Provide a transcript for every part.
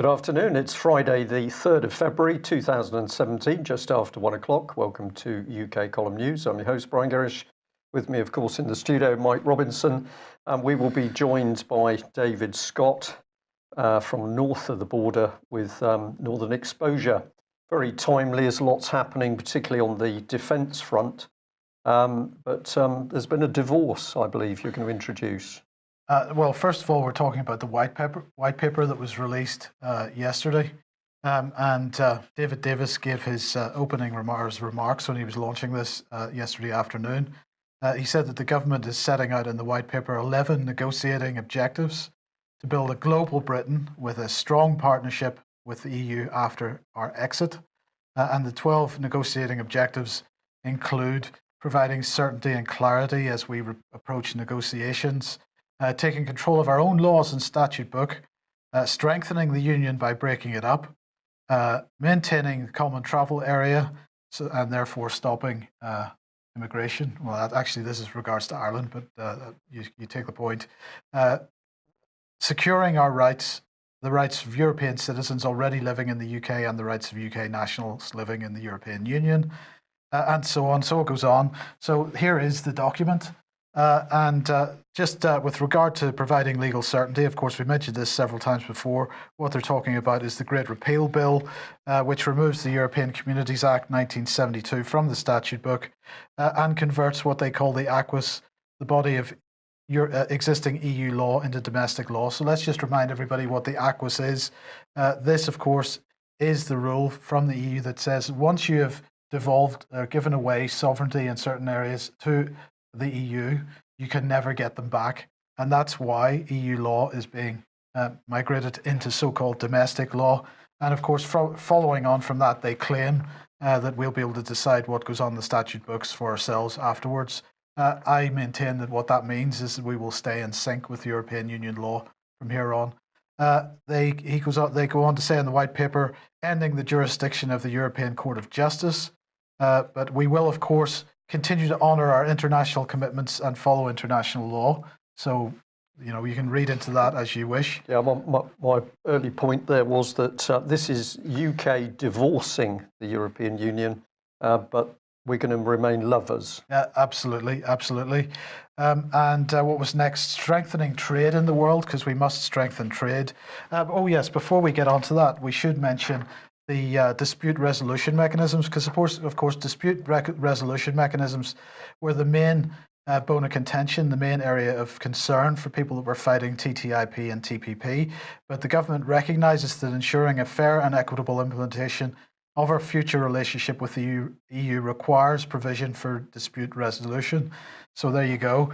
Good afternoon. It's Friday, the 3rd of February 2017, just after 1 o'clock. Welcome to UK Column News. I'm your host, Brian Gerrish. With me, of course, in the studio, Mike Robinson. And we will be joined by David Scott from north of the border with Northern Exposure. Very timely, there's lots happening, particularly on the defence front. But there's been a divorce, I believe, you're going to introduce. Well, first of all, we're talking about the white paper that was released yesterday. David Davis gave his opening remarks when he was launching this yesterday afternoon. He said that the government is setting out in the white paper 11 negotiating objectives to build a global Britain with a strong partnership with the EU after our exit. And the 12 negotiating objectives include providing certainty and clarity as we approach negotiations, taking control of our own laws and statute book, strengthening the union by breaking it up, maintaining the common travel area, and therefore stopping immigration. Well, actually, this is regards to Ireland, but you take the point. Securing our rights, the rights of European citizens already living in the UK and the rights of UK nationals living in the European Union, and so on. So it goes on. So here is the document. Just with regard to providing legal certainty, of course, we mentioned this several times before. What they're talking about is the Great Repeal Bill, which removes the European Communities Act 1972 from the statute book and converts what they call the ACWIS, the body of existing EU law, into domestic law. So let's just remind everybody what the ACWIS is. This, of course, is the rule from the EU that says once you have devolved or given away sovereignty in certain areas to the EU, you can never get them back. And that's why EU law is being migrated into so-called domestic law. And of course, following on from that, they claim that we'll be able to decide what goes on the statute books for ourselves afterwards. I maintain that what that means is that we will stay in sync with European Union law from here on. They go on to say in the white paper, ending the jurisdiction of the European Court of Justice. But we will, of course, continue to honour our international commitments and follow international law. So, you can read into that as you wish. Yeah, my early point there was that this is UK divorcing the European Union, but we're going to remain lovers. Yeah, absolutely. What was next? Strengthening trade in the world, because we must strengthen trade. Oh yes, before we get on to that, we should mention the dispute resolution mechanisms, because of course dispute resolution mechanisms were the main bone of contention, the main area of concern for people that were fighting TTIP and TPP. But the government recognises that ensuring a fair and equitable implementation of our future relationship with the EU requires provision for dispute resolution. So there you go.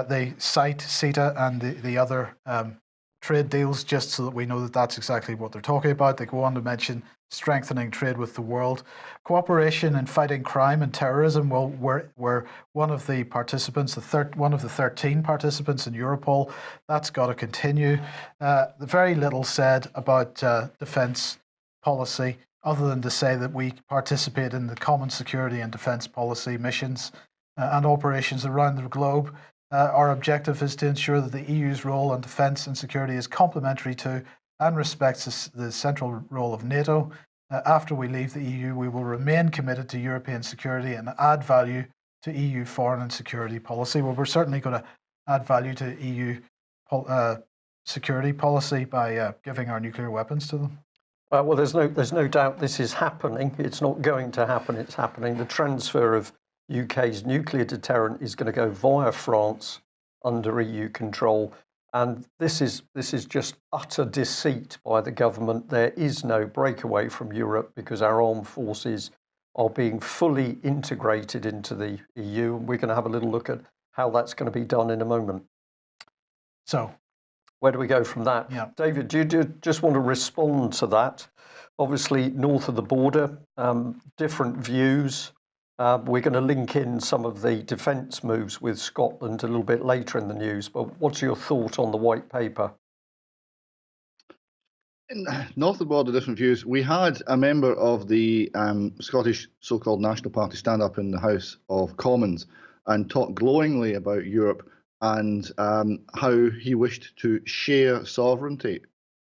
They cite CETA and the other trade deals just so that we know that that's exactly what they're talking about. They go on to mention strengthening trade with the world. Cooperation in fighting crime and terrorism. Well, we're one of the participants, one of the 13 participants in Europol. That's got to continue. Very little said about defence policy, other than to say that we participate in the common security and defence policy missions and operations around the globe. Our objective is to ensure that the EU's role on defence and security is complementary to and respects the central role of NATO. After we leave the EU, we will remain committed to European security and add value to EU foreign and security policy. Well, we're certainly going to add value to EU security policy by giving our nuclear weapons to them. Well, there's no doubt this is happening. It's not going to happen. It's happening. The transfer of UK's nuclear deterrent is going to go via France under EU control. And this is just utter deceit by the government. There is no breakaway from Europe because our armed forces are being fully integrated into the EU. And we're going to have a little look at how that's going to be done in a moment. So where do we go from that? Yeah. David, do you just want to respond to that? Obviously, north of the border, different views. We're going to link in some of the defence moves with Scotland a little bit later in the news, but what's your thought on the white paper? North of the border, different views. We had a member of the Scottish so-called National Party stand up in the House of Commons and talk glowingly about Europe and how he wished to share sovereignty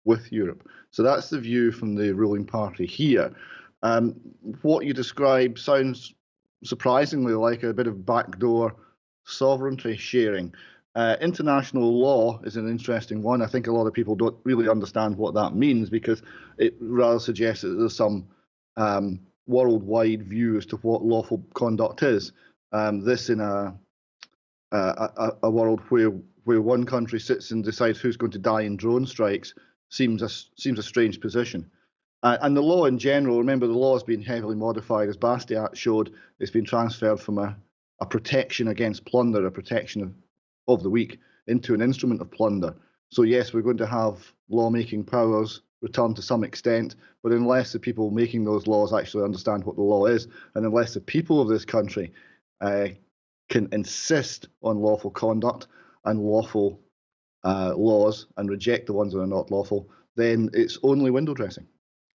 with Europe. So that's the view from the ruling party here. What you describe sounds surprisingly like a bit of backdoor sovereignty sharing. International law is an interesting one. I think a lot of people don't really understand what that means, because it rather suggests that there's some worldwide view as to what lawful conduct is. This in a world where one country sits and decides who's going to die in drone strikes seems a strange position. And the law in general, remember, the law has been heavily modified, as Bastiat showed. It's been transferred from a protection against plunder, a protection of the weak, into an instrument of plunder. So yes, we're going to have lawmaking powers return to some extent, but unless the people making those laws actually understand what the law is, and unless the people of this country can insist on lawful conduct and lawful laws and reject the ones that are not lawful, then it's only window dressing.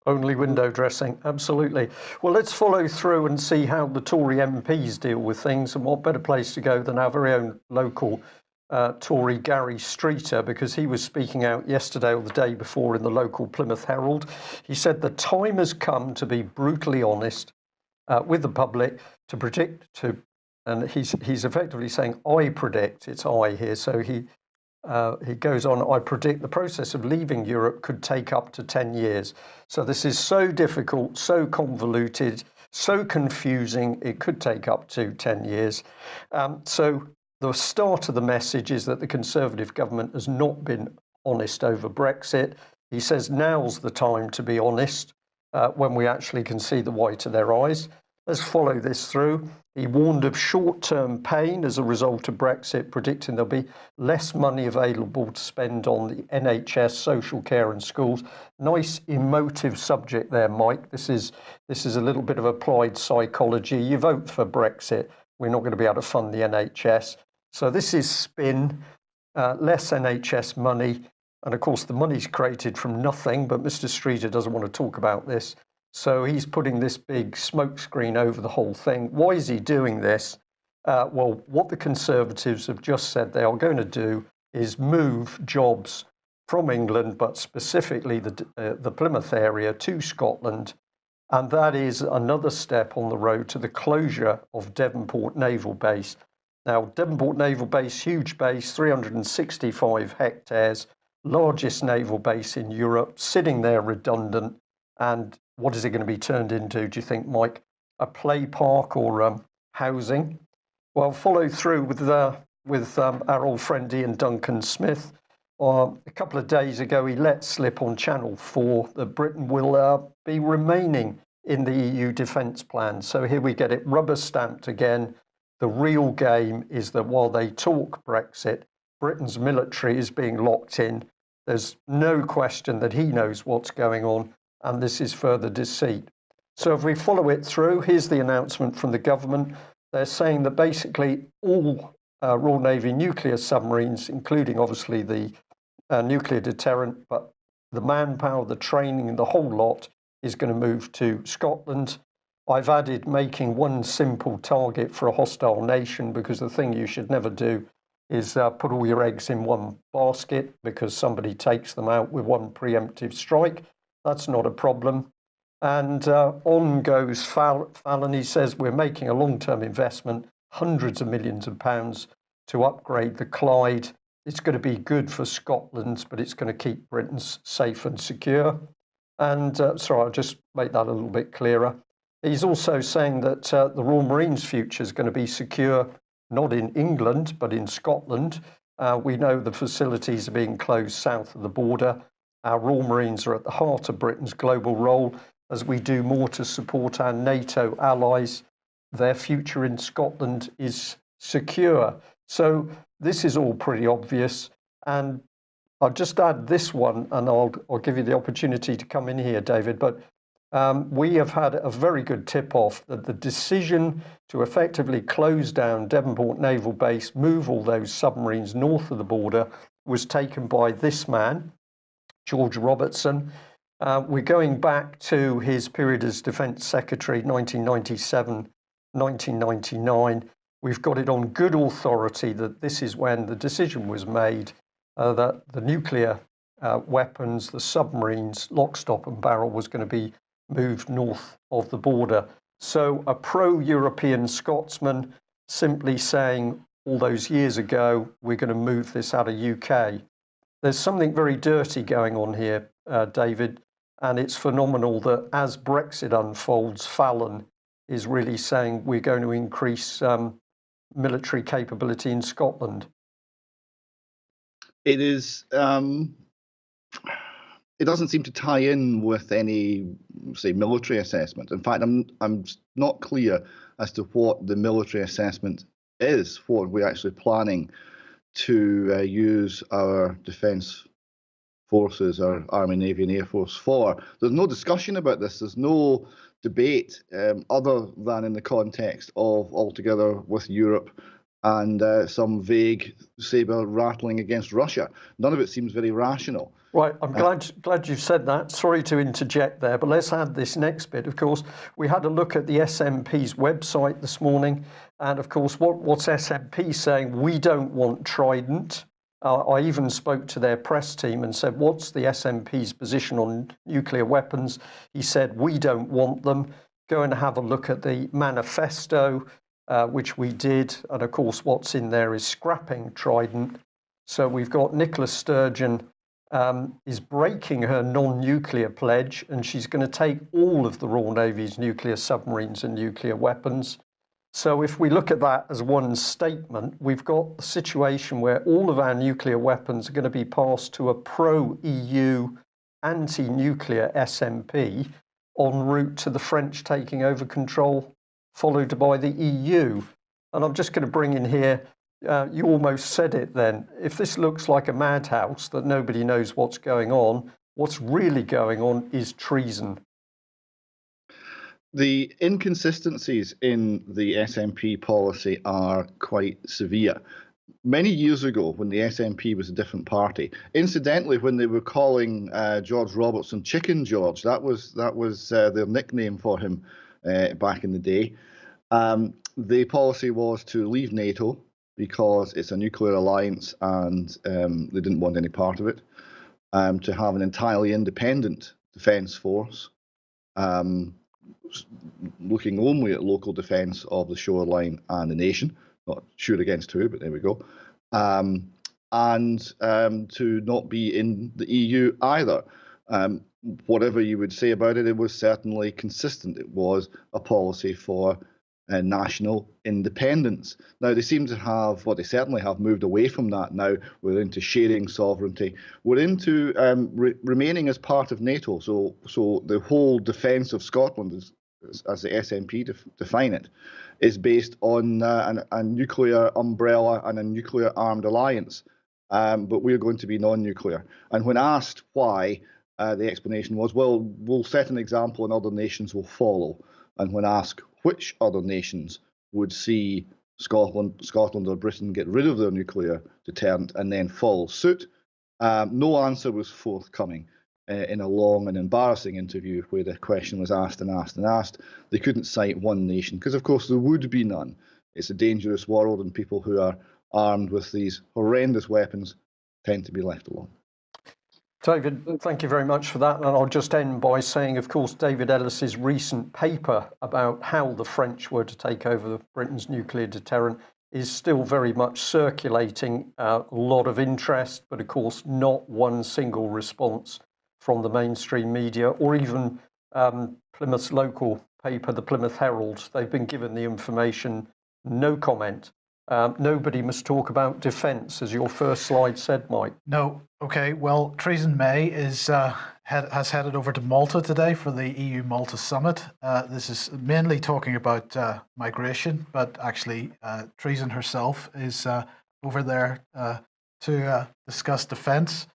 Only window dressing, absolutely. Well, let's follow through and see how the Tory MPs deal with things, and what better place to go than our very own local Tory Gary Streeter, because he was speaking out yesterday or the day before in the local Plymouth Herald. He said the time has come to be brutally honest with the public, to predict, and he's effectively saying, I predict, it's I here, so he goes on, I predict the process of leaving Europe could take up to 10 years. So this is so difficult, so convoluted, so confusing, it could take up to 10 years. So the start of the message is that the Conservative government has not been honest over Brexit. He says now's the time to be honest, when we actually can see the white of their eyes. Let's follow this through. He warned of short-term pain as a result of Brexit, predicting there'll be less money available to spend on the NHS, social care and schools. Nice emotive subject there, Mike. This is a little bit of applied psychology. You vote for Brexit, we're not going to be able to fund the NHS. So this is spin, less NHS money. And of course, the money's created from nothing, but Mr. Streeter doesn't want to talk about this. So he's putting this big smokescreen over the whole thing. Why is he doing this? Well, what the Conservatives have just said they are going to do is move jobs from England, but specifically the Plymouth area, to Scotland. And that is another step on the road to the closure of Devonport Naval Base. Now, Devonport Naval Base, huge base, 365 hectares, largest naval base in Europe, sitting there redundant. And what is it going to be turned into, do you think, Mike? A play park or housing? Well, follow through with our old friend Ian Duncan Smith. A couple of days ago, he let slip on Channel 4 that Britain will be remaining in the EU defence plan. So here we get it rubber stamped again. The real game is that while they talk Brexit, Britain's military is being locked in. There's no question that he knows what's going on, and this is further deceit. So if we follow it through, here's the announcement from the government. They're saying that basically all Royal Navy nuclear submarines, including obviously the nuclear deterrent, but the manpower, the training, the whole lot is going to move to Scotland. I've added making one simple target for a hostile nation, because the thing you should never do is put all your eggs in one basket because somebody takes them out with one preemptive strike. That's not a problem. And on goes Fallon. He says we're making a long-term investment, hundreds of millions of pounds, to upgrade the Clyde. It's going to be good for Scotland, but it's going to keep Britain safe and secure. And sorry, I'll just make that a little bit clearer. He's also saying that the Royal Marine's future is going to be secure, not in England, but in Scotland. We know the facilities are being closed south of the border. Our Royal Marines are at the heart of Britain's global role as we do more to support our NATO allies. Their future in Scotland is secure. So this is all pretty obvious. And I'll just add this one, and I'll give you the opportunity to come in here, David. But we have had a very good tip-off that the decision to effectively close down Devonport Naval Base, move all those submarines north of the border, was taken by this man, George Robertson. We're going back to his period as Defence Secretary, 1997, 1999. We've got it on good authority that this is when the decision was made that the nuclear weapons, the submarines, lock, stock and barrel was going to be moved north of the border. So a pro-European Scotsman simply saying all those years ago, we're going to move this out of UK. There's something very dirty going on here, David, and it's phenomenal that as Brexit unfolds, Fallon is really saying we're going to increase military capability in Scotland. It is. It doesn't seem to tie in with any, say, military assessment. In fact, I'm not clear as to what the military assessment is, what we're actually planning to use our defence forces, our Army, Navy and Air Force for. There's no discussion about this. There's no debate other than in the context of altogether with Europe and some vague sabre rattling against Russia. None of it seems very rational. Right, I'm glad you said that. Sorry to interject there, but let's add this next bit. Of course, we had a look at the SNP's website this morning, and of course, what's SNP saying? We don't want Trident. I even spoke to their press team and said, what's the SNP's position on nuclear weapons? He said, we don't want them. Go and have a look at the manifesto, which we did. And of course, what's in there is scrapping Trident. So we've got Nicola Sturgeon is breaking her non-nuclear pledge, and she's going to take all of the Royal Navy's nuclear submarines and nuclear weapons. So if we look at that as one statement, we've got a situation where all of our nuclear weapons are going to be passed to a pro-EU anti-nuclear SNP en route to the French taking over control, followed by the EU. And I'm just going to bring in here, you almost said it then, if this looks like a madhouse that nobody knows what's going on, what's really going on is treason. The inconsistencies in the SNP policy are quite severe. Many years ago, when the SNP was a different party, incidentally, when they were calling George Robertson Chicken George, that was their nickname for him back in the day. The policy was to leave NATO because it's a nuclear alliance and they didn't want any part of it. To have an entirely independent defence force, looking only at local defence of the shoreline and the nation, not sure against who, but there we go, and to not be in the EU either. Whatever you would say about it, it was certainly consistent. It was a policy for national independence. Now, they seem to have, well, they certainly have moved away from that now. We're into sharing sovereignty. We're into remaining as part of NATO. So the whole defence of Scotland, as the SNP define it, is based on a nuclear umbrella and a nuclear armed alliance. But we're going to be non-nuclear. And when asked why, the explanation was, well, we'll set an example and other nations will follow. And when asked which other nations would see Scotland or Britain get rid of their nuclear deterrent and then follow suit, no answer was forthcoming in a long and embarrassing interview where the question was asked and asked and asked. They couldn't cite one nation because, of course, there would be none. It's a dangerous world, and people who are armed with these horrendous weapons tend to be left alone. David, thank you very much for that. And I'll just end by saying, of course, David Ellis's recent paper about how the French were to take over Britain's nuclear deterrent is still very much circulating. A lot of interest, but of course, not one single response from the mainstream media or even Plymouth's local paper, the Plymouth Herald. They've been given the information, no comment. Nobody must talk about defence, as your first slide said, Mike. No. Okay. Well, Theresa May has headed over to Malta today for the EU-Malta summit. This is mainly talking about migration, but actually Theresa herself is over there to discuss defence.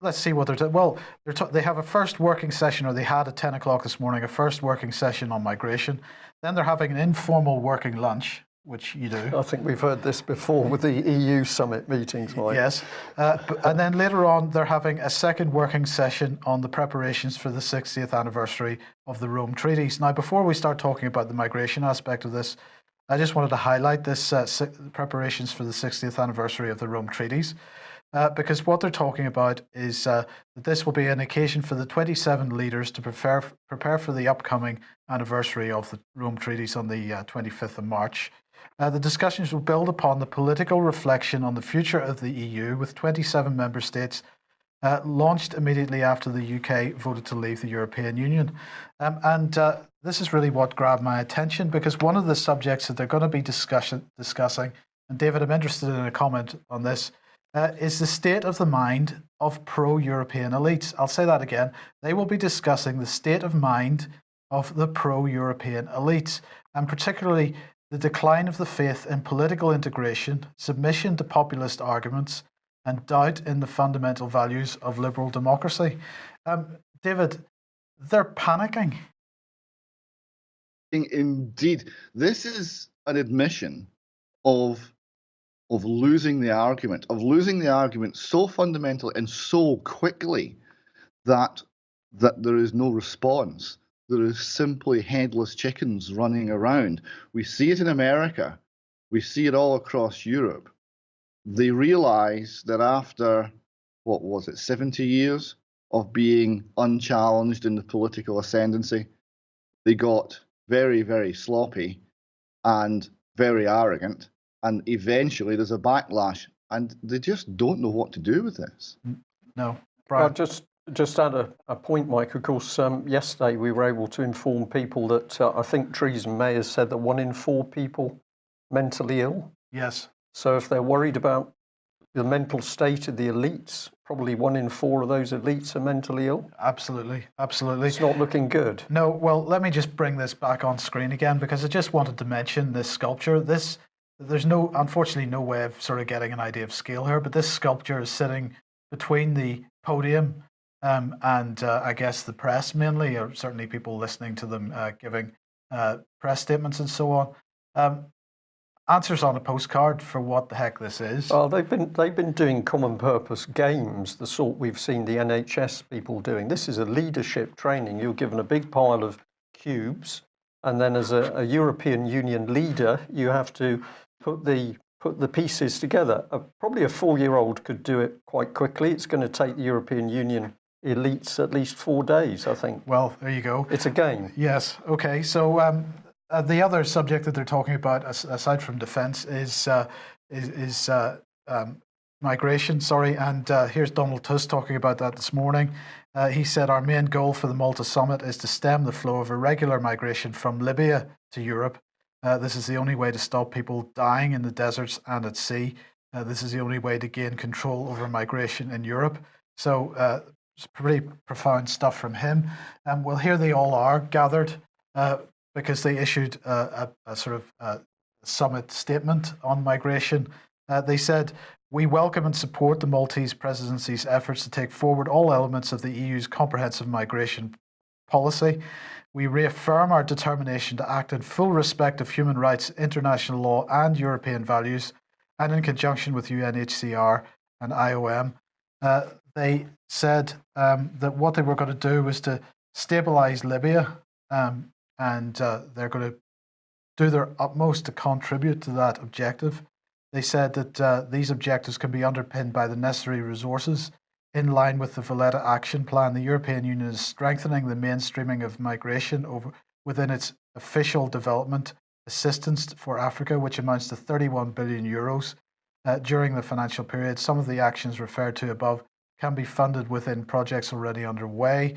Let's see what they're doing. Well, they have a first working session, or they had at 10 o'clock this morning, a first working session on migration. Then they're having an informal working lunch, which you do. I think we've heard this before with the EU summit meetings, Mike. Yes. And then later on, they're having a second working session on the preparations for the 60th anniversary of the Rome Treaties. Now, before we start talking about the migration aspect of this, I just wanted to highlight this preparations for the 60th anniversary of the Rome Treaties. because what they're talking about is that this will be an occasion for the 27 leaders to prepare for the upcoming anniversary of the Rome Treaties on the 25th of March. The discussions will build upon the political reflection on the future of the EU, with 27 member states launched immediately after the UK voted to leave the European Union. And this is really what grabbed my attention, because one of the subjects that they're going to be discussing, and David, I'm interested in a comment on this, is the state of the mind of pro-European elites. I'll say that again. They will be discussing the state of mind of the pro-European elites, and particularly the decline of the faith in political integration, submission to populist arguments, and doubt in the fundamental values of liberal democracy. David, they're panicking. Indeed, this is an admission of losing the argument so fundamentally and so quickly that there is no response. There is simply headless chickens running around. We see it in America. We see it all across Europe. They realize that after, 70 years of being unchallenged in the political ascendancy, they got very, very sloppy and very arrogant. And eventually there's a backlash, and they just don't know what to do with this. No. Brian? Just add a point, Mike. Of course, yesterday we were able to inform people that I think Theresa May has said that 1 in 4 people mentally ill. Yes. So if they're worried about the mental state of the elites, probably 1 in 4 of those elites are mentally ill. Absolutely. It's not looking good. No, well, let me just bring this back on screen again, because I just wanted to mention this sculpture. There's unfortunately no way of sort of getting an idea of scale here, but this sculpture is sitting between the podium and I guess the press mainly, or certainly people listening to them giving press statements and so on. Answers on a postcard for what the heck this is. Oh, they've been doing common purpose games, the sort we've seen the NHS people doing. This is a leadership training. You're given a big pile of cubes, and then as a European Union leader, you have to put the pieces together. Probably a 4-year-old could do it quite quickly. It's going to take the European Union elites at least 4 days, I think. Well, there you go. It's a game. Yes. Okay. So the other subject that they're talking about, aside from defence, is migration. Sorry, and here's Donald Tusk talking about that this morning. He said, "Our main goal for the Malta summit is to stem the flow of irregular migration from Libya to Europe. This is the only way to stop people dying in the deserts and at sea. This is the only way to gain control over migration in Europe." So it's pretty profound stuff from him. Well, here they all are gathered because they issued a sort of summit statement on migration. They said, "We welcome and support the Maltese presidency's efforts to take forward all elements of the EU's comprehensive migration policy. We reaffirm our determination to act in full respect of human rights, international law, and European values, and in conjunction with UNHCR and IOM." They said that what they were going to do was to stabilize Libya, and they're going to do their utmost to contribute to that objective. They said that these objectives can be underpinned by the necessary resources. In line with the Valletta Action Plan, the European Union is strengthening the mainstreaming of migration within its official development assistance for Africa, which amounts to 31 billion euros during the financial period. Some of the actions referred to above can be funded within projects already underway,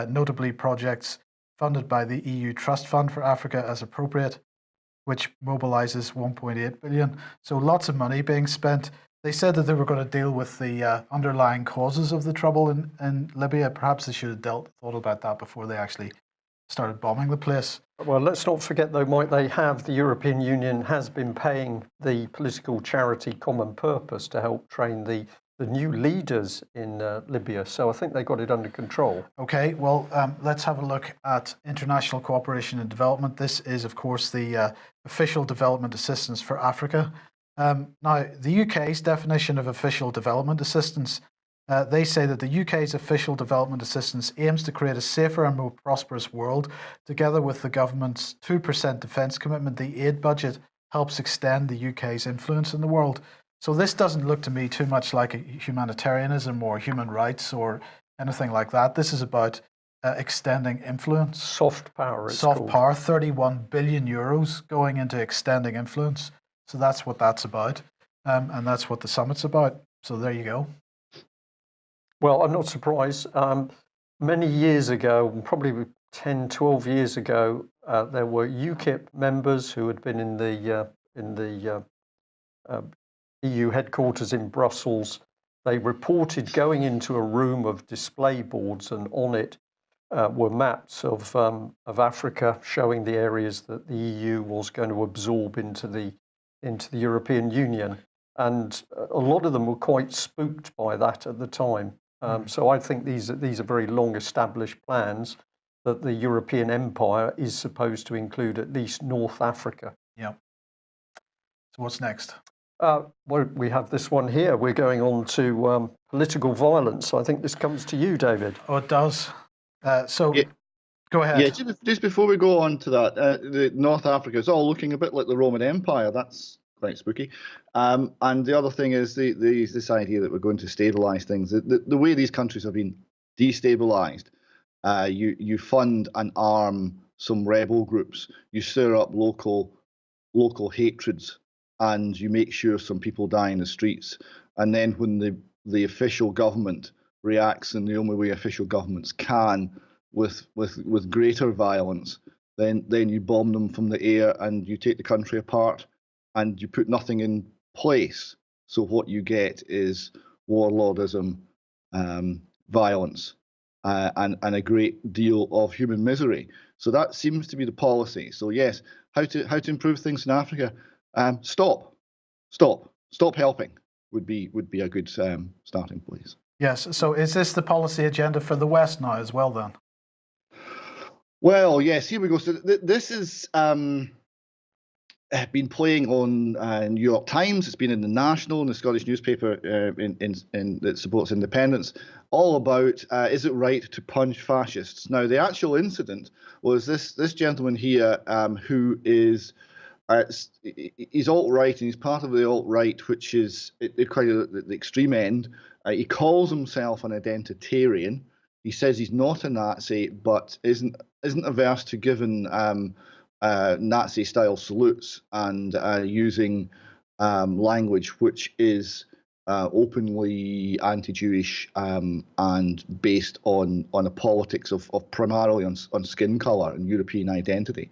notably projects funded by the EU Trust Fund for Africa as appropriate, which mobilises 1.8 billion. So lots of money being spent. They said that they were going to deal with the underlying causes of the trouble in Libya. Perhaps they should have thought about that before they actually started bombing the place. Well, let's not forget, though, Mike, the European Union has been paying the political charity Common Purpose to help train the new leaders in Libya. So I think they got it under control. Okay, well, let's have a look at international cooperation and development. This is, of course, the official development assistance for Africa. Now, the UK's definition of official development assistance, they say that the UK's official development assistance aims to create a safer and more prosperous world. Together with the government's 2% defence commitment, the aid budget helps extend the UK's influence in the world. So this doesn't look to me too much like a humanitarianism or human rights or anything like that. This is about extending influence. Soft power, it's Soft called. power, 31 billion euros going into extending influence. So that's what that's about. And that's what the summit's about. So there you go. Well, I'm not surprised. Many years ago, probably 10, 12 years ago, there were UKIP members who had been in the EU headquarters in Brussels. They reported going into a room of display boards, and on it were maps of Africa showing the areas that the EU was going to absorb into the European Union. And a lot of them were quite spooked by that at the time. So I think these are very long established plans that the European empire is supposed to include at least North Africa. Yeah. So what's next? Well, we have this one here. We're going on to political violence. I think this comes to you, David. Oh, it does. So Yeah. go ahead. Yeah, just before we go on to that, the North Africa is all looking a bit like the Roman Empire. That's quite spooky. And the other thing is this idea that we're going to stabilise things. The way these countries have been destabilised, you fund and arm some rebel groups, you stir up local hatreds, and you make sure some people die in the streets. And then when the official government reacts in the only way official governments can, with greater violence, then you bomb them from the air and you take the country apart and you put nothing in place. So what you get is warlordism, violence, and a great deal of human misery. So that seems to be the policy. So yes, how to improve things in Africa? Stop helping would be a good starting place. Yes. So is this the policy agenda for the West now as well then? Well, yes, here we go. So this is been playing on New York Times. It's been in the National and the Scottish newspaper in that supports independence. All about is it right to punch fascists? Now, the actual incident was this gentleman here who is he's alt-right, and he's part of the alt-right, which is kind of the extreme end. He calls himself an identitarian. He says he's not a Nazi, but isn't averse to giving Nazi-style salutes and using language which is openly anti-Jewish and based on a politics of primarily on skin color and European identity.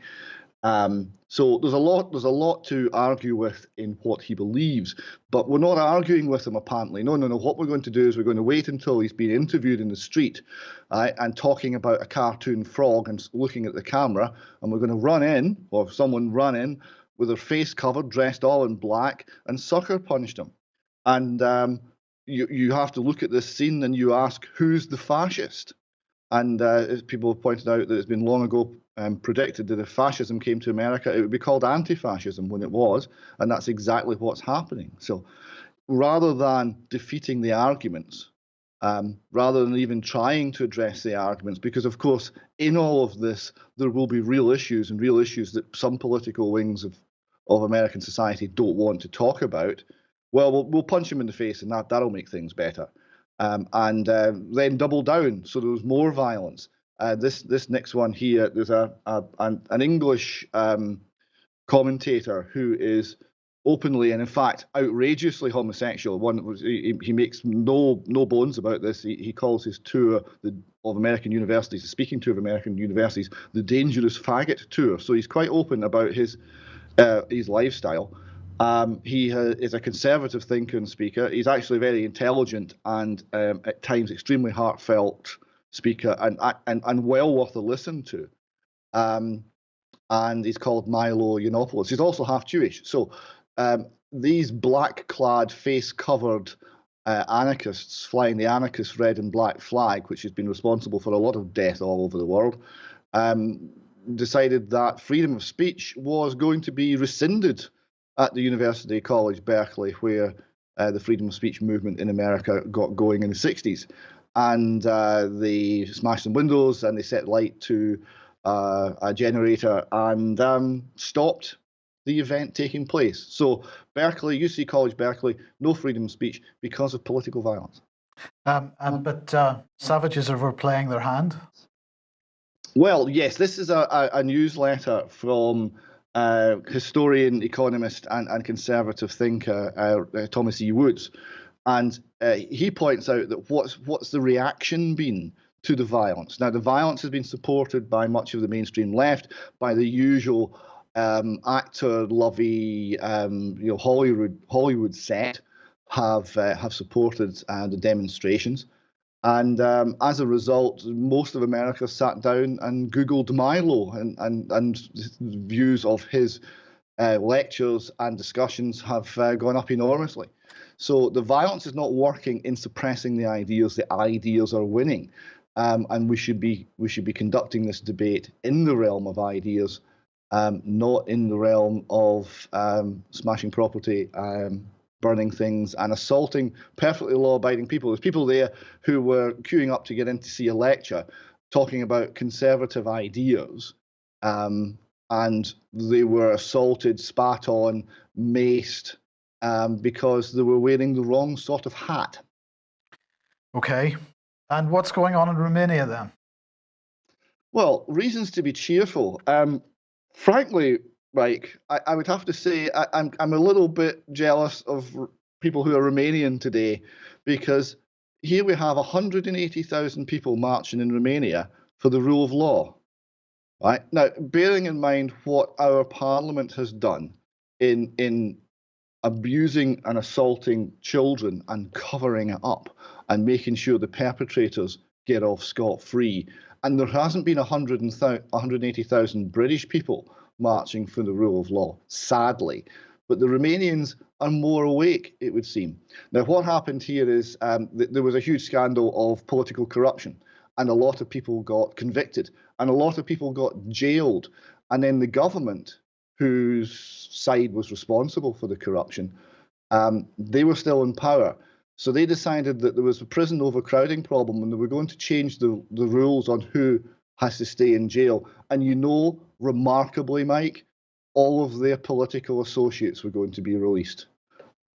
So there's a lot to argue with in what he believes, but we're not arguing with him apparently. No. What we're going to do is we're going to wait until he's been interviewed in the street, and talking about a cartoon frog and looking at the camera, and we're going to run in, or someone run in with their face covered, dressed all in black, and sucker punched him. And you have to look at this scene and you ask, who's the fascist? And as people have pointed out, that it's been long ago predicted that if fascism came to America, it would be called anti-fascism when it was, and that's exactly what's happening. So rather than defeating the arguments, rather than even trying to address the arguments, because of course in all of this there will be real issues that some political wings of American society don't want to talk about, well, we'll punch him in the face, and that'll make things better. And then double down, so there was more violence. This next one here, there's an English commentator who is openly and in fact outrageously homosexual. He makes no bones about this. He calls his tour of American universities, the speaking tour of American universities, the dangerous faggot tour. So he's quite open about his lifestyle. He is a conservative thinker and speaker. He's actually very intelligent and at times extremely heartfelt speaker, and well worth a listen to. And he's called Milo Yiannopoulos. He's also half Jewish. So these black-clad, face-covered anarchists flying the anarchist red and black flag, which has been responsible for a lot of death all over the world, decided that freedom of speech was going to be rescinded at the University College Berkeley, where the freedom of speech movement in America got going in the 60s. And they smashed some windows and they set light to a generator and stopped the event taking place. So Berkeley, UC College Berkeley, no freedom of speech because of political violence. But savages are overplaying their hand. Well, yes, this is a newsletter from historian, economist, and conservative thinker Thomas E. Woods, and he points out that what's the reaction been to the violence. Now, the violence has been supported by much of the mainstream left, by the usual actor-lovey, Hollywood set have supported the demonstrations, and as a result, most of America sat down and Googled Milo, and views of his lectures and discussions have gone up enormously. So the violence is not working in suppressing the ideas. The ideas are winning. And we should be conducting this debate in the realm of ideas, not in the realm of smashing property, burning things, and assaulting perfectly law-abiding people. There's people there who were queuing up to get in to see a lecture, talking about conservative ideas, and they were assaulted, spat on, maced, because they were wearing the wrong sort of hat. Okay. And what's going on in Romania then? Well, reasons to be cheerful. Frankly, Mike, I would have to say I'm a little bit jealous of people who are Romanian today, because here we have 180,000 people marching in Romania for the rule of law. Right now, bearing in mind what our parliament has done in abusing and assaulting children and covering it up and making sure the perpetrators get off scot-free. And there hasn't been 180,000 British people marching for the rule of law, sadly. But the Romanians are more awake, it would seem. Now, what happened here is there was a huge scandal of political corruption, and a lot of people got convicted, and a lot of people got jailed. And then the government, whose side was responsible for the corruption, they were still in power. So they decided that there was a prison overcrowding problem, and they were going to change the rules on who has to stay in jail. And remarkably, Mike, all of their political associates were going to be released.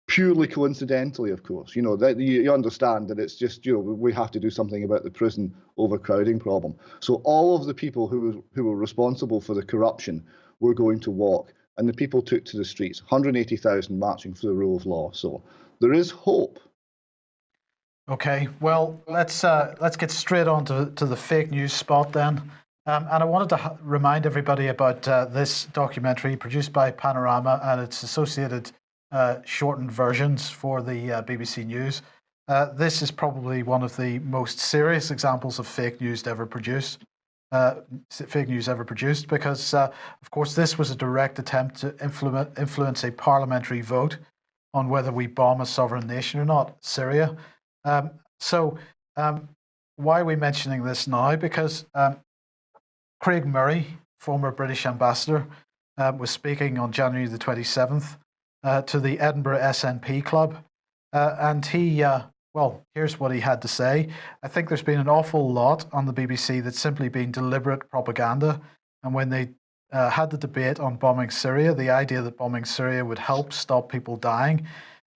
Purely coincidentally, of course. You understand that it's just, we have to do something about the prison overcrowding problem. So all of the people who were responsible for the corruption were going to walk, and the people took to the streets, 180,000 marching for the rule of law. So there is hope. Okay, well, let's get straight on to the fake news spot then. And I wanted to remind everybody about this documentary produced by Panorama and its associated shortened versions for the BBC News. This is probably one of the most serious examples of fake news ever produced. Because, of course, this was a direct attempt to influence a parliamentary vote on whether we bomb a sovereign nation or not, Syria. So why are we mentioning this now? Because Craig Murray, former British ambassador, was speaking on January the 27th to the Edinburgh SNP Club. And he, here's what he had to say. I think there's been an awful lot on the BBC that's simply been deliberate propaganda. And when they had the debate on bombing Syria, the idea that bombing Syria would help stop people dying,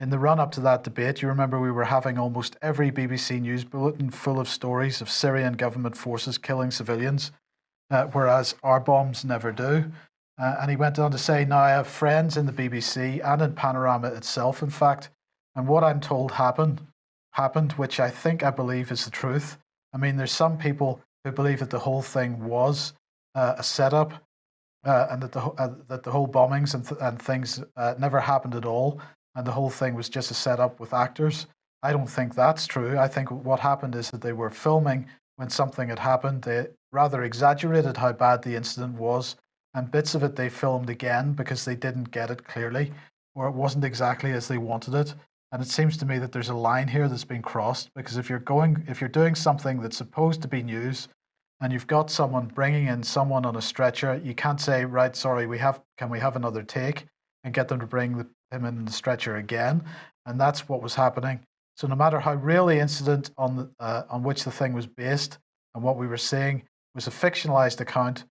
in the run-up to that debate, you remember we were having almost every BBC News bulletin full of stories of Syrian government forces killing civilians, whereas our bombs never do. And he went on to say, now I have friends in the BBC and in Panorama itself, in fact, and what I'm told happened, which I believe is the truth. I mean, there's some people who believe that the whole thing was a setup, and that the whole bombings and things never happened at all, and the whole thing was just a setup with actors. I don't think that's true. I think what happened is that they were filming when something had happened. They rather exaggerated how bad the incident was, and bits of it they filmed again because they didn't get it clearly, or it wasn't exactly as they wanted it. And it seems to me that there's a line here that's been crossed, because if you're doing something that's supposed to be news, and you've got someone bringing in someone on a stretcher, you can't say, right, sorry, can we have another take, and get them to bring him in the stretcher again. And that's what was happening. So no matter how real the incident on which the thing was based, and what we were seeing was a fictionalized account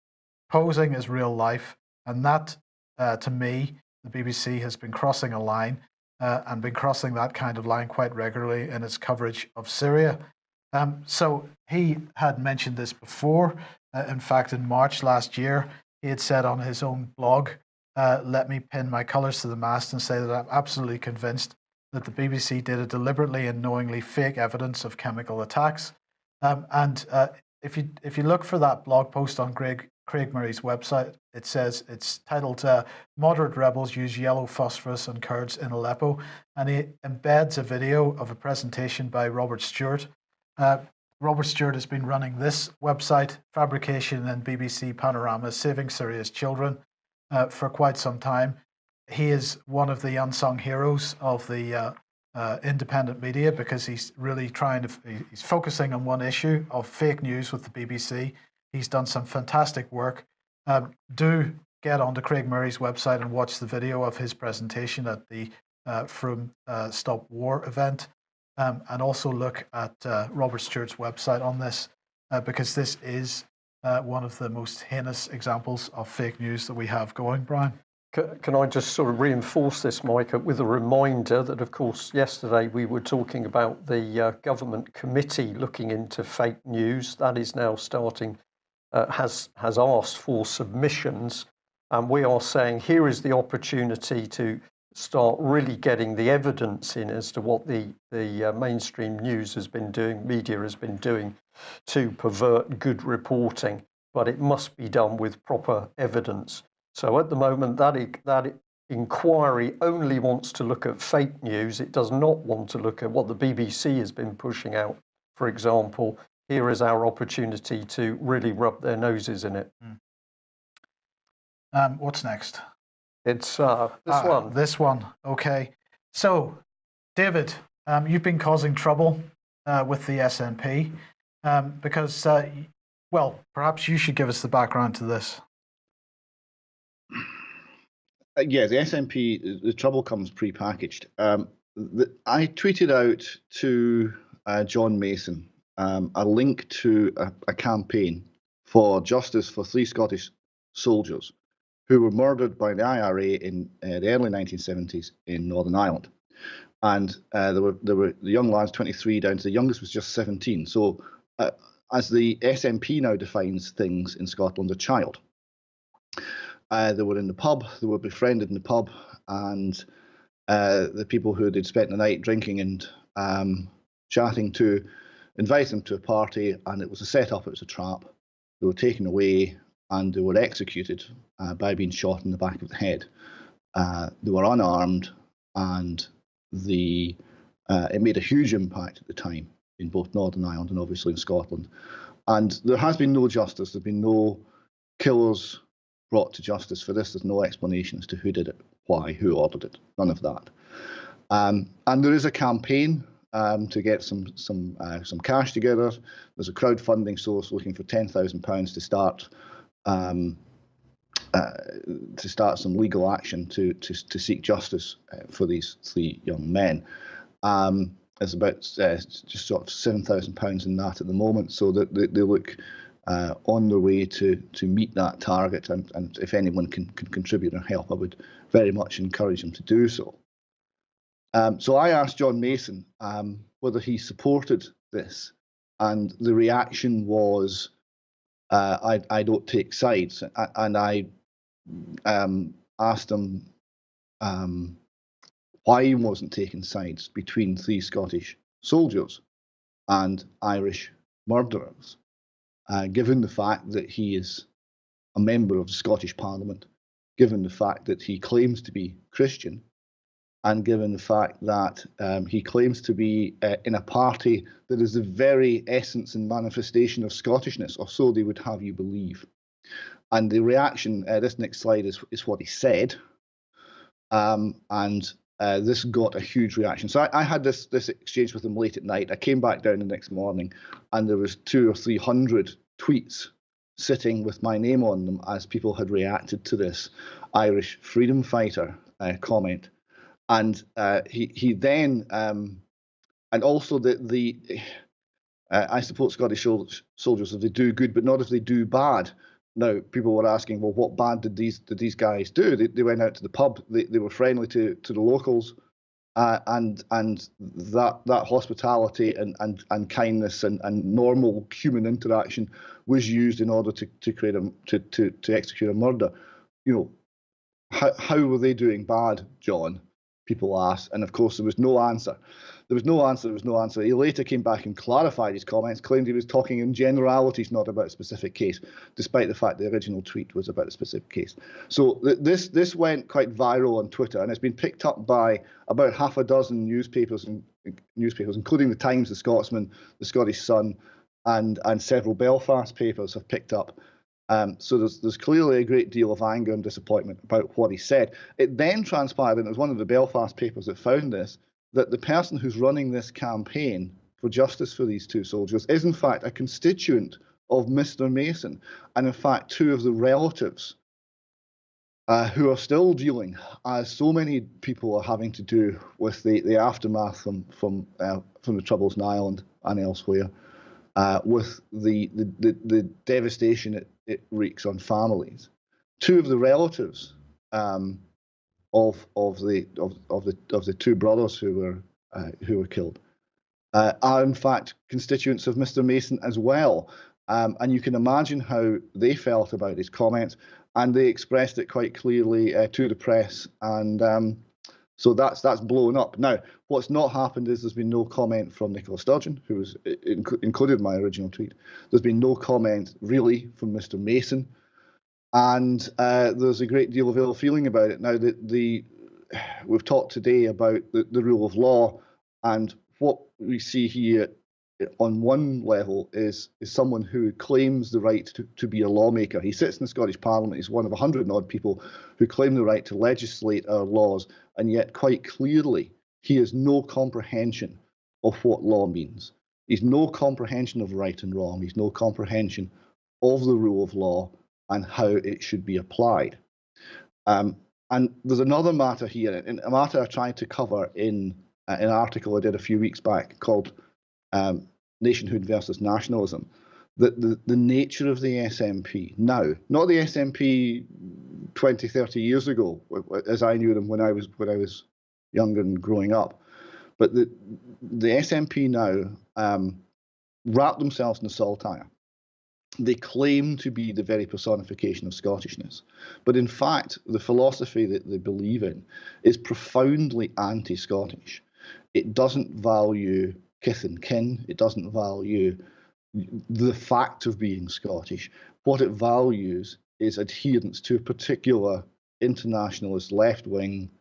posing as real life, and that to me, the BBC has been crossing a line and been crossing that kind of line quite regularly in its coverage of Syria. So he had mentioned this before. In fact, in March last year, he had said on his own blog, let me pin my colours to the mast and say that I'm absolutely convinced that the BBC did it deliberately and knowingly fake evidence of chemical attacks. If you look for that blog post on Craig Murray's website, it says it's titled "Moderate Rebels Use Yellow Phosphorus on Kurds in Aleppo," and he embeds a video of a presentation by Robert Stewart. Robert Stewart has been running this website, Fabrication and BBC Panorama, Saving Syria's Children, for quite some time. He is one of the unsung heroes of the independent media because he's really he's focusing on one issue of fake news with the BBC. He's done some fantastic work. Do get onto Craig Murray's website and watch the video of his presentation at the From Stop War event. And also look at Robert Stewart's website on this because this is one of the most heinous examples of fake news that we have going, Brian. Can I just sort of reinforce this, Mike, with a reminder that, of course, yesterday we were talking about the government committee looking into fake news. That is now starting, has asked for submissions. And we are saying here is the opportunity to start really getting the evidence in as to what the mainstream news has been doing, media has been doing to pervert good reporting. But it must be done with proper evidence. So at the moment, that inquiry only wants to look at fake news. It does not want to look at what the BBC has been pushing out. For example, here is our opportunity to really rub their noses in it. What's next? It's this one. This one, okay. So, David, you've been causing trouble with the SNP because, well, perhaps you should give us the background to this. Yeah, the SNP, the trouble comes pre-packaged. I tweeted out to John Mason a link to a campaign for justice for 3 Scottish soldiers who were murdered by the IRA in the early 1970s in Northern Ireland. And there were the young lads, 23 down to the youngest was just 17. So as the SNP now defines things in Scotland, a child. They were in the pub, they were befriended in the pub, and the people who they'd spent the night drinking and chatting to invited them to a party, and it was a setup, it was a trap. They were taken away and they were executed by being shot in the back of the head. They were unarmed, and it made a huge impact at the time in both Northern Ireland and obviously in Scotland. And there has been no justice, there have been no killers brought to justice for this. There's no explanation as to who did it, why, who ordered it, none of that. And there is a campaign to get some cash together. There's a crowdfunding source looking for £10,000 to start some legal action to seek justice for these 3 young men. There's about just sort of £7,000 in that at the moment, so that they look on their way to meet that target, and if anyone can contribute or help, I would very much encourage them to do so. So I asked John Mason whether he supported this, and the reaction was, I don't take sides. And I asked him why he wasn't taking sides between 3 Scottish soldiers and Irish murderers. Given the fact that he is a member of the Scottish Parliament, given the fact that he claims to be Christian, and given the fact that he claims to be in a party that is the very essence and manifestation of Scottishness, or so they would have you believe. And the reaction, this next slide is what he said, and this got a huge reaction. So I had this exchange with him late at night. I came back down the next morning, and there was 200 or 300 tweets sitting with my name on them as people had reacted to this Irish freedom fighter comment. And he then, and also I support Scottish soldiers if they do good, but not if they do bad. Now, people were asking, well, what bad did these guys do? They went out to the pub. They were friendly to the locals, and that hospitality and kindness and normal human interaction was used in order to execute a murder. You know, how were they doing bad, John? People asked, and of course there was no answer. There was no answer. He later came back and clarified his comments, claimed he was talking in generalities, not about a specific case, despite the fact the original tweet was about a specific case. So this went quite viral on Twitter, and it's been picked up by about half a dozen newspapers, including the Times, the Scotsman, the Scottish Sun, and several Belfast papers have picked up. So there's clearly a great deal of anger and disappointment about what he said. It then transpired, and it was one of the Belfast papers that found this, that the person who's running this campaign for justice for these two soldiers is in fact a constituent of Mr. Mason, and in fact two of the relatives who are still dealing, as so many people are having to do with the aftermath from the Troubles in Ireland and elsewhere, with the devastation it wreaks on families. Two of the relatives of the two brothers who were killed are in fact constituents of Mr. Mason as well, and you can imagine how they felt about his comments, and they expressed it quite clearly to the press, and so that's blown up. Now, what's not happened is there's been no comment from Nicola Sturgeon, who was included in my original tweet. There's been no comment really from Mr. Mason, and there's a great deal of ill feeling about it. Now, we've talked today about the rule of law, and what we see here on one level is someone who claims the right to be a lawmaker. He sits in the Scottish Parliament. He's one of 100 and odd people who claim the right to legislate our laws, and yet quite clearly he has no comprehension of what law means. He's no comprehension of right and wrong. He's no comprehension of the rule of law and how it should be applied. And there's another matter here, and a matter I tried to cover in an article I did a few weeks back called Nationhood versus Nationalism. The nature of the SNP now, not the SNP 20, 30 years ago, as I knew them when I was younger and growing up, but the SNP now wrap themselves in a saltire. They claim to be the very personification of Scottishness, but in fact, the philosophy that they believe in is profoundly anti-Scottish. It doesn't value kith and kin. It doesn't value the fact of being Scottish. What it values is adherence to a particular internationalist left-wing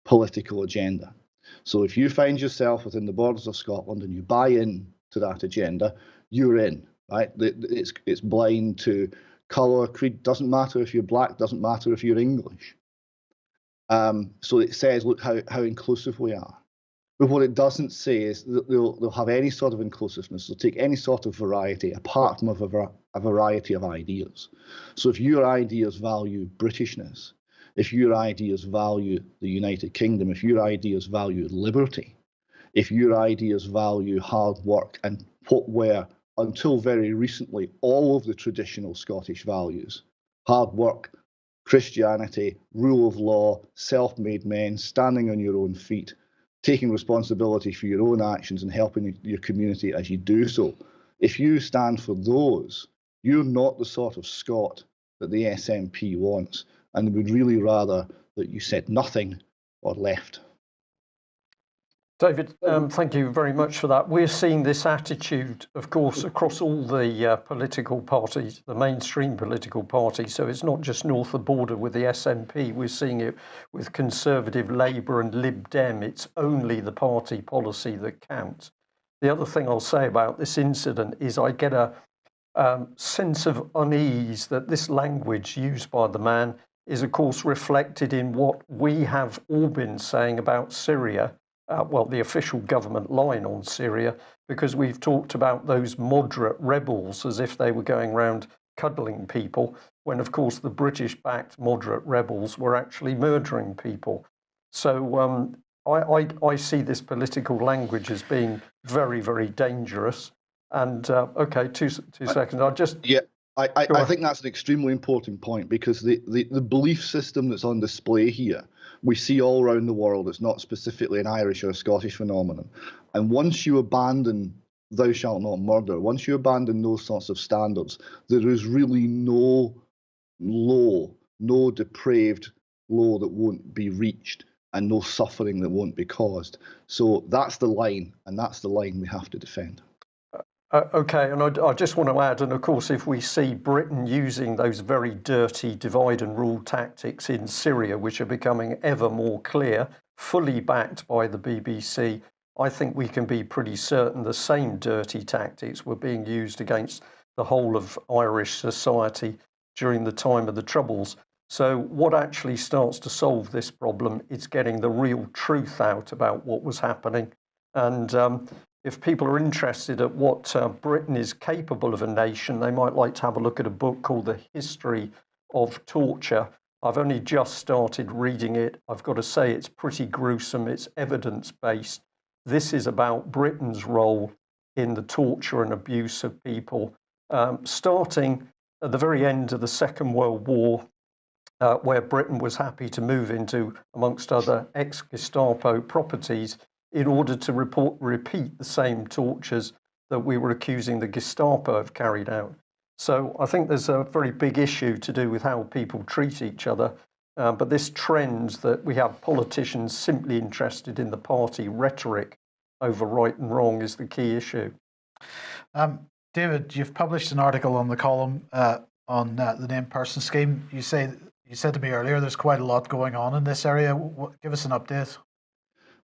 political agenda. So if you find yourself within the borders of Scotland and you buy in to that agenda, you're in, right? It's blind to colour, creed. Doesn't matter if you're black, doesn't matter if you're English. So it says, look how inclusive we are. But what it doesn't say is that they'll have any sort of inclusiveness. They'll take any sort of variety apart from a variety of ideas. So if your ideas value Britishness, if your ideas value the United Kingdom, if your ideas value liberty, if your ideas value hard work and what were, until very recently, all of the traditional Scottish values, hard work, Christianity, rule of law, self-made men, standing on your own feet, taking responsibility for your own actions and helping your community as you do so. If you stand for those, you're not the sort of Scot that the SNP wants, and would really rather that you said nothing or left. David, thank you very much for that. We're seeing this attitude, of course, across all the political parties, the mainstream political parties. So it's not just north of the border with the SNP. We're seeing it with Conservative, Labour and Lib Dem. It's only the party policy that counts. The other thing I'll say about this incident is I get a sense of unease that this language used by the man is, of course, reflected in what we have all been saying about Syria. Well, the official government line on Syria, because we've talked about those moderate rebels as if they were going around cuddling people, when of course the British-backed moderate rebels were actually murdering people. So I see this political language as being very, very dangerous. And okay, two seconds. I think that's an extremely important point, because the belief system that's on display here, we see all around the world. It's not specifically an Irish or a Scottish phenomenon. And once you abandon thou shalt not murder, once you abandon those sorts of standards, there is really no law, no depraved law that won't be reached, and no suffering that won't be caused. So that's the line, and that's the line we have to defend. Okay, and I just want to add, and of course, if we see Britain using those very dirty divide and rule tactics in Syria, which are becoming ever more clear, fully backed by the BBC, I think we can be pretty certain the same dirty tactics were being used against the whole of Irish society during the time of the Troubles. So what actually starts to solve this problem is getting the real truth out about what was happening. And if people are interested at what Britain is capable of a nation, they might like to have a look at a book called The History of Torture. I've only just started reading it. I've got to say it's pretty gruesome. It's evidence-based. This is about Britain's role in the torture and abuse of people, starting at the very end of the Second World War, where Britain was happy to move into, amongst other, ex-Gestapo properties in order to repeat the same tortures that we were accusing the Gestapo of carried out. So I think there's a very big issue to do with how people treat each other. But this trend that we have politicians simply interested in the party rhetoric over right and wrong is the key issue. David, you've published an article on the column on the named person scheme. You said to me earlier there's quite a lot going on in this area. Give us an update.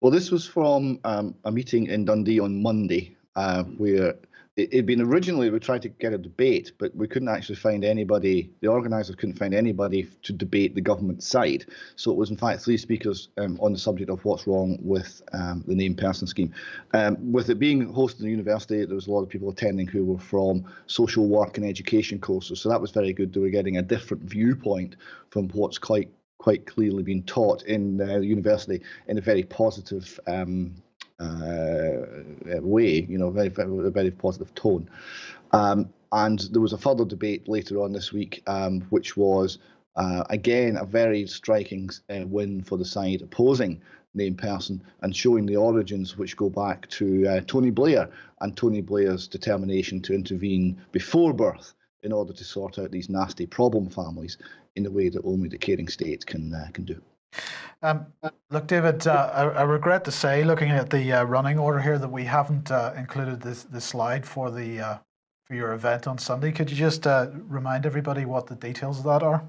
Well, this was from a meeting in Dundee on Monday, where it'd been originally, we tried to get a debate, but we couldn't actually find anybody, the organisers couldn't find anybody to debate the government side. So it was in fact 3 speakers on the subject of what's wrong with the named person scheme. With it being hosted in the university, there was a lot of people attending who were from social work and education courses. So that was very good. They were getting a different viewpoint from what's quite clearly been taught in the university in a very positive way, a very positive tone. And there was a further debate later on this week, which was, again, a very striking win for the side opposing named person, and showing the origins which go back to Tony Blair and Tony Blair's determination to intervene before birth in order to sort out these nasty problem families in a way that only the caring state can do. Look, David, I regret to say, looking at the running order here, that we haven't included this slide for your event on Sunday. Could you just remind everybody what the details of that are?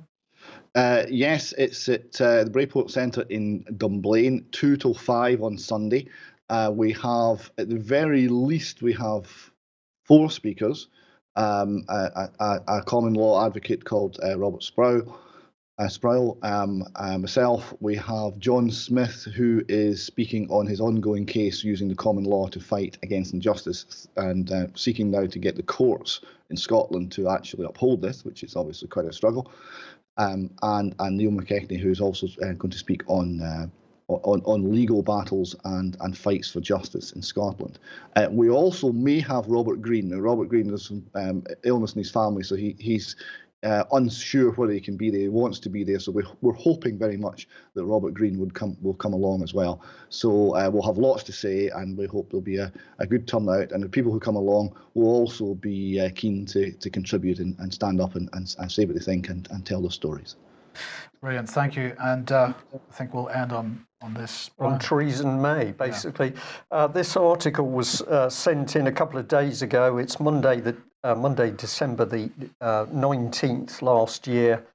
Yes, it's at the Brayport Centre in Dunblane, 2 till 5 on Sunday. We have, at the very least, we have 4 speakers. A common law advocate called Robert Sproul, myself. We have John Smith, who is speaking on his ongoing case using the common law to fight against injustice, and seeking now to get the courts in Scotland to actually uphold this, which is obviously quite a struggle. And Neil McKechnie, who is also going to speak on legal battles and fights for justice in Scotland. We also may have Robert Green. Now, Robert Green has some illness in his family, so he's unsure whether he can be there. He wants to be there, so we're hoping very much that Robert Green will come along as well. So we'll have lots to say, and we hope there'll be a good turnout. And the people who come along will also be keen to contribute and stand up and say what they think and tell their stories. Brilliant, thank you. And I think we'll end on this. On Theresa May, basically. Yeah. This article was sent in a couple of days ago. It's Monday, December the 19th last year.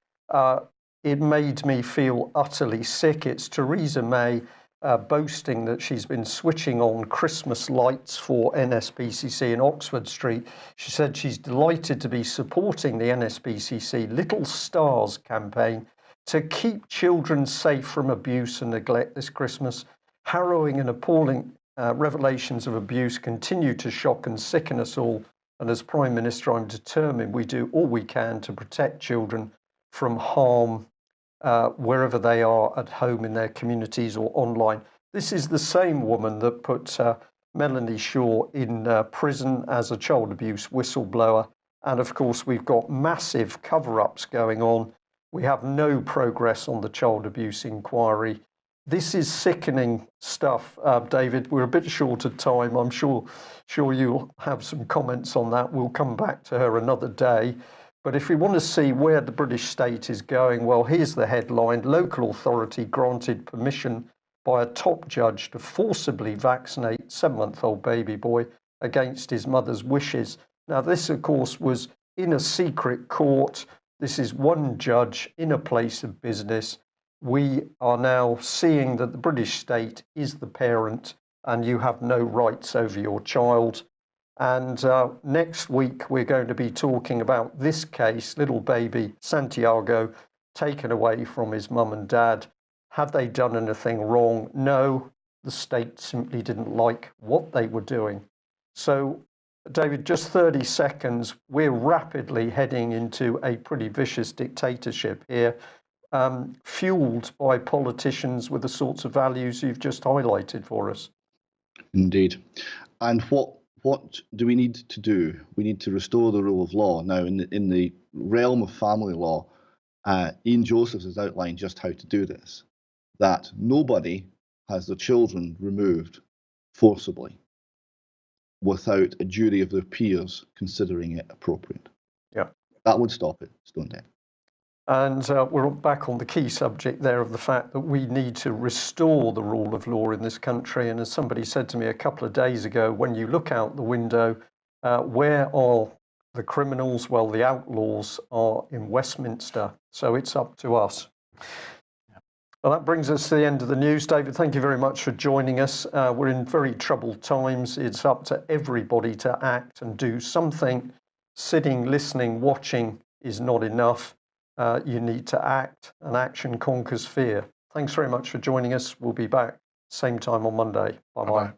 It made me feel utterly sick. It's Theresa May boasting that she's been switching on Christmas lights for NSPCC in Oxford Street. She said she's delighted to be supporting the NSPCC Little Stars campaign to keep children safe from abuse and neglect this Christmas. Harrowing and appalling revelations of abuse continue to shock and sicken us all. And as Prime Minister, I'm determined we do all we can to protect children from harm wherever they are, at home, in their communities or online. This is the same woman that put Melanie Shaw in prison as a child abuse whistleblower. And of course, we've got massive cover-ups going on. We have no progress on the child abuse inquiry. This is sickening stuff, David. We're a bit short of time. I'm sure you'll have some comments on that. We'll come back to her another day. But if we want to see where the British state is going, well, here's the headline. Local authority granted permission by a top judge to forcibly vaccinate 7-month-old baby boy against his mother's wishes. Now, this, of course, was in a secret court. This is one judge in a place of business. We are now seeing that the British state is the parent and you have no rights over your child. And next week, we're going to be talking about this case, little baby Santiago, taken away from his mum and dad. Had they done anything wrong? No, the state simply didn't like what they were doing. So, David, just 30 seconds. We're rapidly heading into a pretty vicious dictatorship here, fueled by politicians with the sorts of values you've just highlighted for us. Indeed. And what do we need to do? We need to restore the rule of law. Now, in the realm of family law, Ian Josephs has outlined just how to do this, that nobody has their children removed forcibly without a jury of their peers considering it appropriate. Yeah. That would stop it stone dead. And we're back on the key subject there of the fact that we need to restore the rule of law in this country. And as somebody said to me a couple of days ago, when you look out the window, where are the criminals? Well, the outlaws are in Westminster. So it's up to us. Well, that brings us to the end of the news. David, thank you very much for joining us. We're in very troubled times. It's up to everybody to act and do something. Sitting, listening, watching is not enough. You need to act, and action conquers fear. Thanks very much for joining us. We'll be back same time on Monday. Bye-bye.